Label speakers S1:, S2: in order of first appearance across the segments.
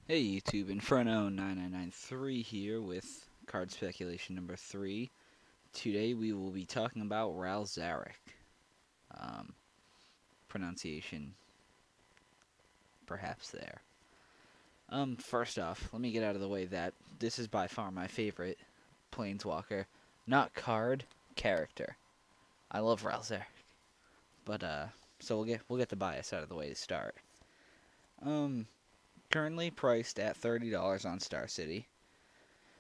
S1: Hey YouTube, Inferno9993 here with card speculation number 3. Today we will be talking about Zarek. Um, Pronunciation, perhaps there. First off, let me get out of the way that this is by far my favorite Planeswalker. Not card, character. I love Zarek. But, so we'll get the bias out of the way to start. Currently priced at $30 on Star City.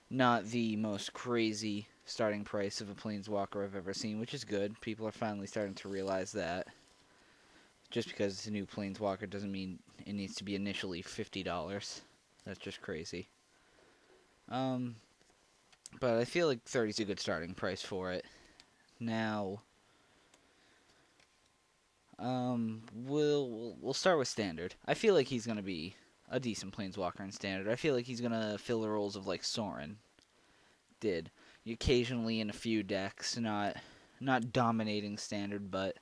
S1: Not the most crazy starting price of a Planeswalker I've ever seen, which is good. People are finally starting to realize that. Just because it's a new Planeswalker doesn't mean it needs to be initially $50. That's just crazy. But I feel like 30 is a good starting price for it. Now, we'll start with Standard. I feel like he's gonna be a decent Planeswalker in Standard. I feel like he's gonna fill the roles of like Sorin did. Occasionally in a few decks, not dominating Standard, but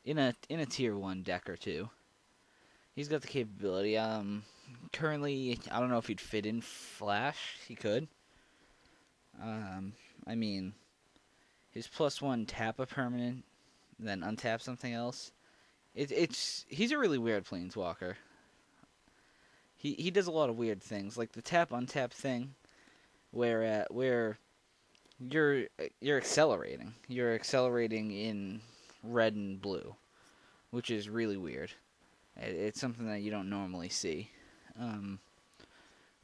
S1: in a tier 1 deck or two. He's got the capability. Currently, I don't know if he'd fit in Flash. He could. I mean, his +1 tap a permanent, then untap something else. He's a really weird Planeswalker. He does a lot of weird things, like the tap untap thing, where you're accelerating. You're accelerating in red and blue, which is really weird. It's something that you don't normally see.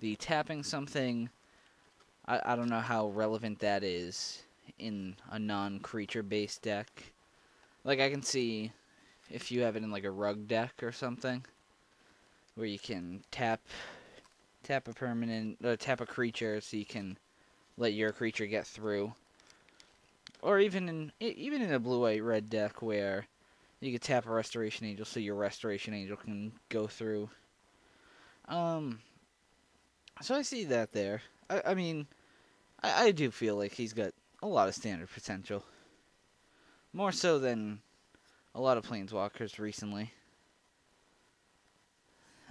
S1: The tapping something, I don't know how relevant that is in a non-creature based deck. Like, I can see if you have it in like a rug deck or something, where you can tap a permanent, tap a creature so you can let your creature get through. Or even in a blue-white red deck where you could tap a Restoration Angel so your Restoration Angel can go through. So I see that there. I mean, I do feel like he's got a lot of Standard potential. More so than a lot of Planeswalkers recently.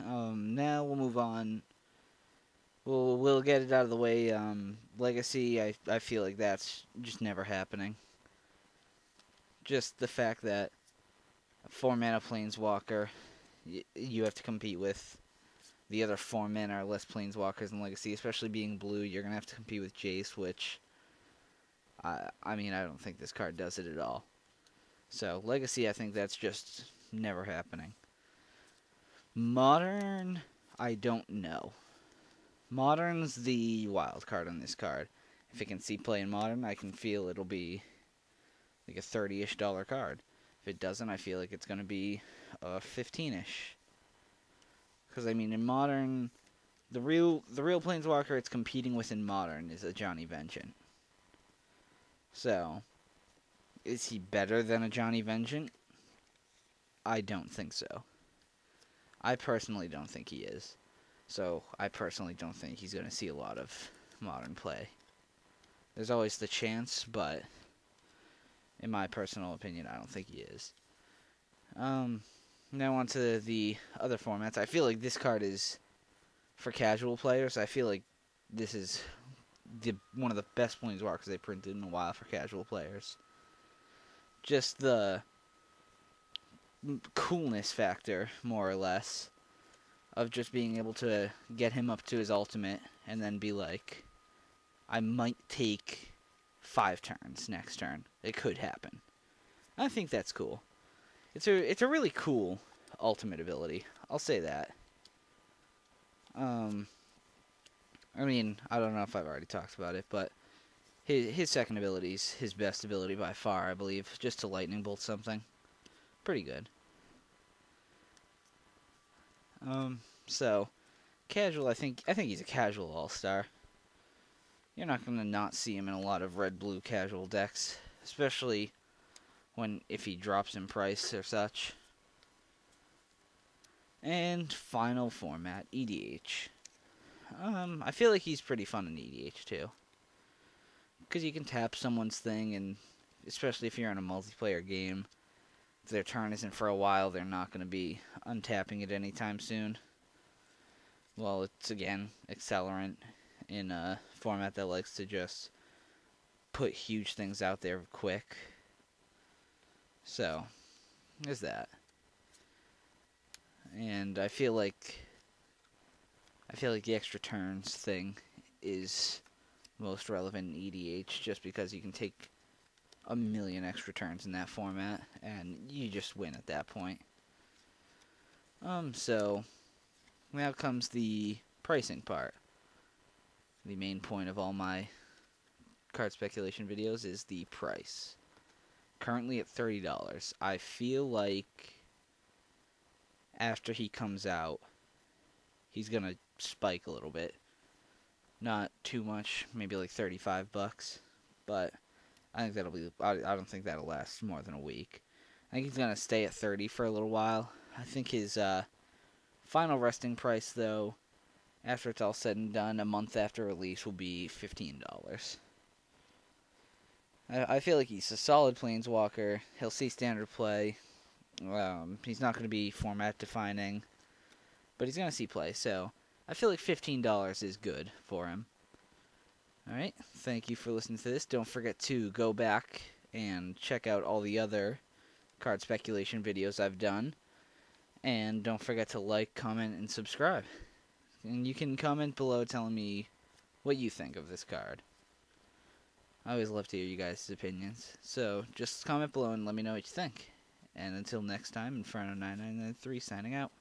S1: Now we'll move on. We'll get it out of the way. Legacy, I feel like that's just never happening. Just the fact that a 4-mana Planeswalker, you have to compete with the other 4-mana or less Planeswalkers in Legacy, especially being blue. You're going to have to compete with Jace, which, I mean, I don't think this card does it at all. So, Legacy, I think that's just never happening. Modern, I don't know. Modern's the wild card on this card. If it can see play in Modern, I can feel it'll be like a $30-ish card. If it doesn't, I feel like it's going to be a 15-ish. Because, I mean, in Modern, the real Planeswalker it's competing with in Modern is a Johnny Vengeant. So, is he better than a Johnny Vengeant? I don't think so. I personally don't think he is. So, I personally don't think he's going to see a lot of Modern play. There's always the chance, but in my personal opinion, I don't think he is. Now on to the other formats. I feel like this card is for casual players. I feel like this is one of the best Planeswalkers they printed in a while for casual players. Just the coolness factor, more or less, of just being able to get him up to his ultimate and then be like, I might take 5 turns next turn. It could happen. I think that's cool. It's a really cool ultimate ability. I'll say that. I mean, I don't know if I've already talked about it, but his second ability is his best ability by far, I believe. Just to lightning bolt something. Pretty good. So casual, I think he's a casual all-star. You're not gonna not see him in a lot of red-blue casual decks, especially if he drops in price or such. And final format, EDH. I feel like he's pretty fun in EDH too, because you can tap someone's thing, and especially if you're in a multiplayer game, if their turn isn't for a while, they're not going to be untapping it anytime soon. well, it's again accelerant in a format that likes to just put huge things out there quick. So, there's that. And I feel like the extra turns thing is most relevant in EDH, just because you can take a million extra turns in that format and you just win at that point. So now comes the pricing part. The main point of all my card speculation videos is the price. Currently at $30. I feel like after he comes out, he's gonna spike a little bit. Not too much, maybe like $35, but I think that'll be. I don't think that'll last more than a week. I think he's gonna stay at 30 for a little while. I think his final resting price, though, after it's all said and done, a month after release, will be $15. I feel like he's a solid planeswalker. He'll see standard play. He's not going to be format defining, but he's going to see play. So I feel like $15 is good for him. Alright, thank you for listening to this. Don't forget to go back and check out all the other card speculation videos I've done. And don't forget to like, comment, and subscribe. And you can comment below telling me what you think of this card. I always love to hear you guys' opinions. So just comment below and let me know what you think. And until next time, Inferno9993 signing out.